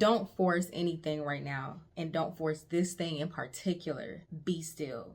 Don't force anything right now, and don't force this thing in particular. Be still.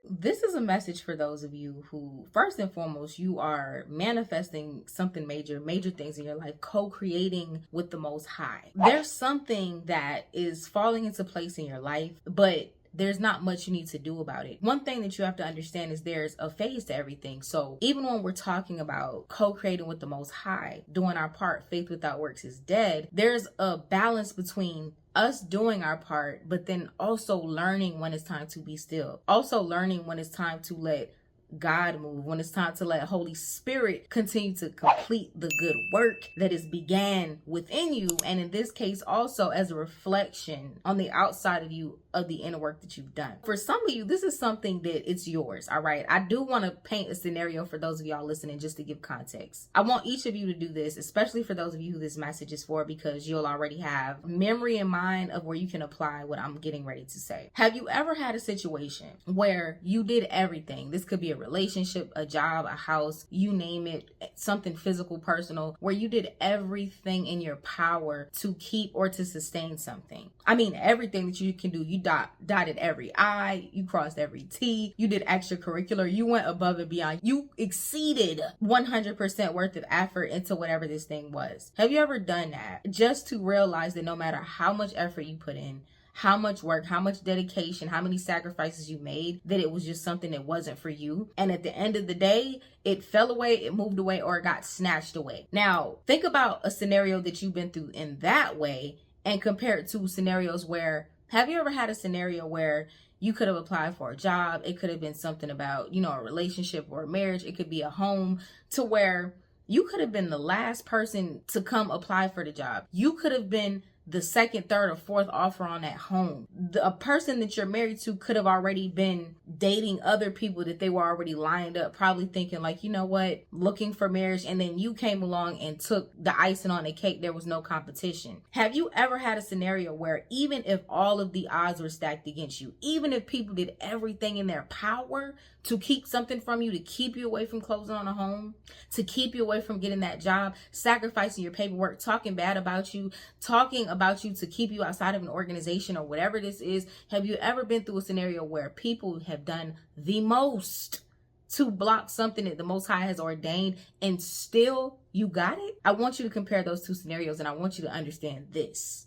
This is a message for those of you who, first and foremost, you are manifesting something major things in your life, co-creating with the Most High. There's something that is falling into place in your life, but there's not much you need to do about it. One thing that you have to understand is there's a phase to everything. So even when we're talking about co-creating with the Most High, doing our part, faith without works is dead, there's a balance between us doing our part, but then also learning when it's time to be still. Also learning when it's time to let God move, when it's time to let Holy Spirit continue to complete the good work that is began within you, and in this case also as a reflection on the outside of you of the inner work that you've done. For some of you, this is something that it's yours. All right, I do want to paint a scenario for those of y'all listening, just to give context. I want each of you to do this, especially for those of you who this message is for, because you'll already have memory in mind of where you can apply what I'm getting ready to say. Have you ever had a situation where you did everything? This could be a relationship, a job, a house, you name it, something physical, personal, where you did everything in your power to keep or to sustain something. I mean, everything that you can do. You dotted every I, you crossed every T, you did extracurricular, you went above and beyond, you exceeded 100% worth of effort into whatever this thing was. Have you ever done that just to realize that no matter how much effort you put in, how much work, how much dedication, how many sacrifices you made, that it was just something that wasn't for you? And at the end of the day, it fell away, it moved away, or it got snatched away. Now, think about a scenario that you've been through in that way and compare it to scenarios where, have you ever had a scenario where you could have applied for a job? It could have been something about, a relationship or a marriage. It could be a home, to where you could have been the last person to come apply for the job. You could have been the second, third, or fourth offer on that home. A person that you're married to could have already been dating other people that they were already lined up, probably thinking like, you know what, looking for marriage. And then you came along and took the icing on the cake. There was no competition. Have you ever had a scenario where even if all of the odds were stacked against you, even if people did everything in their power to keep something from you, to keep you away from closing on a home, to keep you away from getting that job, sacrificing your paperwork, talking bad about you, talking about you to keep you outside of an organization or whatever this is, have you ever been through a scenario where people have done the most to block something that the Most High has ordained and still you got it? I want you to compare those two scenarios, and I want you to understand this.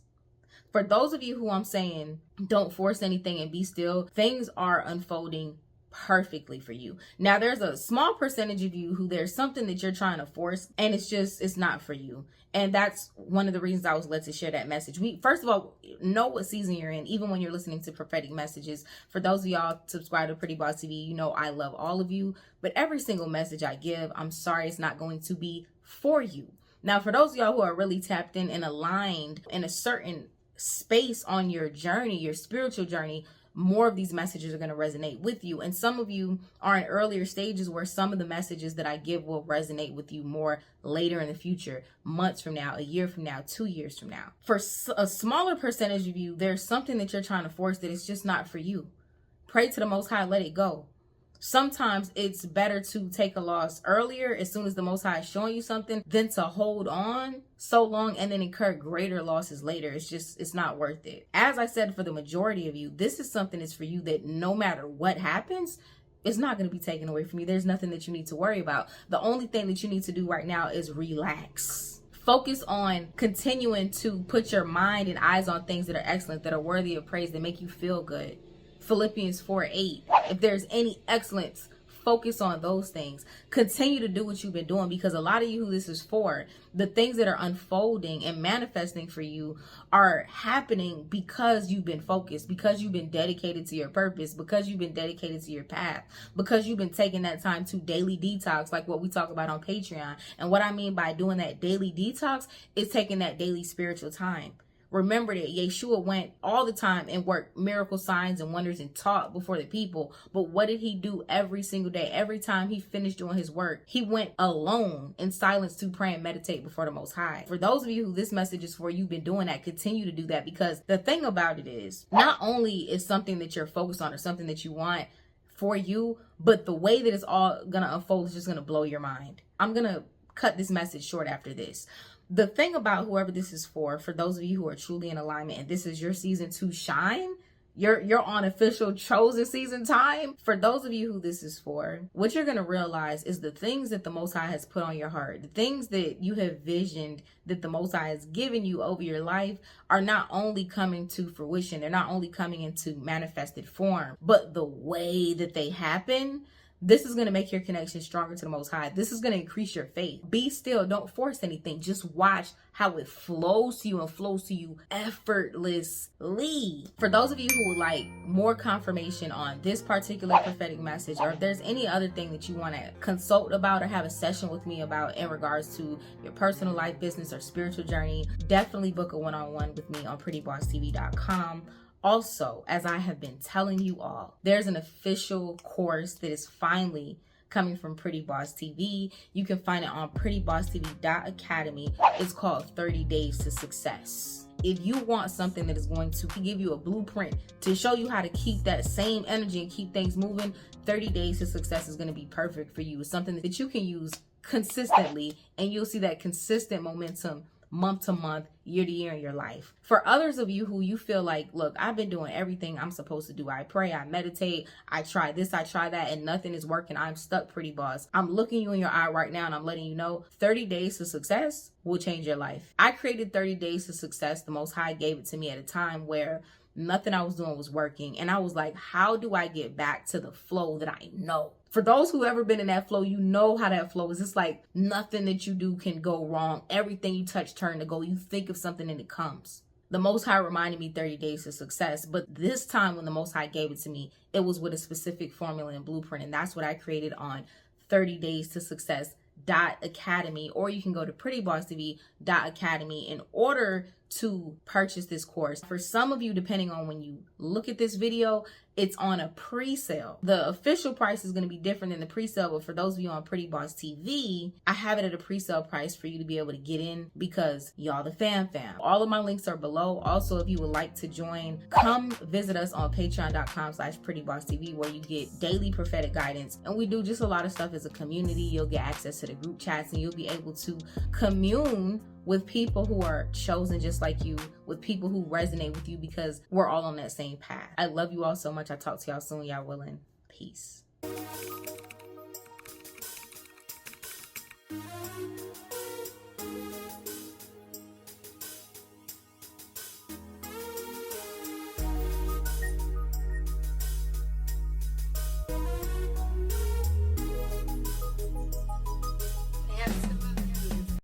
For those of you who I'm saying don't force anything and be still, things are unfolding perfectly for you. Now, there's a small percentage of you who there's something that you're trying to force and it's not for you. And that's one of the reasons I was led to share that message. First of all, know what season you're in, even when you're listening to prophetic messages. For those of y'all subscribe to Pretty Boss TV, I love all of you, but every single message I give, I'm sorry, it's not going to be for you. Now, for those of y'all who are really tapped in and aligned in a certain space on your journey, your spiritual journey, more of these messages are going to resonate with you. And some of you are in earlier stages where some of the messages that I give will resonate with you more later in the future, months from now, a year from now, 2 years from now. For a smaller percentage of you, there's something that you're trying to force that is just not for you. Pray to the Most High, let it go. Sometimes it's better to take a loss earlier, as soon as the Most High is showing you something, than to hold on so long and then incur greater losses later. It's not worth it. As I said, for the majority of you, this is something that's for you, that no matter what happens, it's not going to be taken away from you. There's nothing that you need to worry about. The only thing that you need to do right now is relax. Focus on continuing to put your mind and eyes on things that are excellent, that are worthy of praise, that make you feel good. Philippians 4:8. If there's any excellence, focus on those things. Continue to do what you've been doing, because a lot of you who this is for, the things that are unfolding and manifesting for you are happening because you've been focused, because you've been dedicated to your purpose, because you've been dedicated to your path, because you've been taking that time to daily detox, like what we talk about on Patreon. And what I mean by doing that daily detox is taking that daily spiritual time. Remember that Yeshua went all the time and worked miracle signs and wonders and taught before the people. But what did he do every single day? Every time he finished doing his work, he went alone in silence to pray and meditate before the Most High. For those of you who this message is for, you've been doing that, continue to do that, because the thing about it is, not only is something that you're focused on or something that you want for you, but the way that it's all gonna unfold is just gonna blow your mind. I'm gonna cut this message short after this. The thing about whoever this is for those of you who are truly in alignment and this is your season to shine, you're on official chosen season time. For those of you who this is for, what you're going to realize is the things that the Most High has put on your heart, the things that you have visioned that the Most High has given you over your life are not only coming to fruition, they're not only coming into manifested form, but the way that they happen, this is going to make your connection stronger to the Most High. This is going to increase your faith. Be still. Don't force anything. Just watch how it flows to you and flows to you effortlessly. For those of you who would like more confirmation on this particular prophetic message, or if there's any other thing that you want to consult about or have a session with me about in regards to your personal life, business, or spiritual journey, definitely book a one-on-one with me on PrettyBossTV.com. Also, as I have been telling you all, there's an official course that is finally coming from Pretty Boss TV. You can find it on PrettyBossTV.academy. It's called 30 Days to Success. If you want something that is going to give you a blueprint to show you how to keep that same energy and keep things moving, 30 Days to Success is going to be perfect for you. It's something that you can use consistently, and you'll see that consistent momentum month to month, year to year in your life. For others of you who you feel like, look, I've been doing everything I'm supposed to do. I pray, I meditate, I try this, I try that, and nothing is working. I'm stuck, Pretty Boss. I'm looking you in your eye right now and I'm letting you know 30 Days to Success will change your life. I created 30 Days to Success. The Most High gave it to me at a time where nothing I was doing was working. And I was like, how do I get back to the flow that I know? For those who ever been in that flow, you know how that flow is. It's like nothing that you do can go wrong. Everything you touch turn to gold. You think of something and it comes. The Most High reminded me 30 Days to Success. But this time when the Most High gave it to me, it was with a specific formula and blueprint. And that's what I created on 30 Days to Success.academy, or you can go to PrettyBossTV.academy in order to purchase this course. For some of you, depending on when you look at this video, it's on a pre-sale. The official price is going to be different than the pre-sale, but for those of you on Pretty Boss TV, I have it at a pre-sale price for you to be able to get in because y'all the fam. All of my links are below. Also, if you would like to join, come visit us on patreon.com/PrettyBossTV, where you get daily prophetic guidance. And we do just a lot of stuff as a community. You'll get access to the group chats and you'll be able to commune with people who are chosen just like you, with people who resonate with you, because we're all on that same path. I love you all so much. I'll talk to y'all soon. Y'all willing. Peace.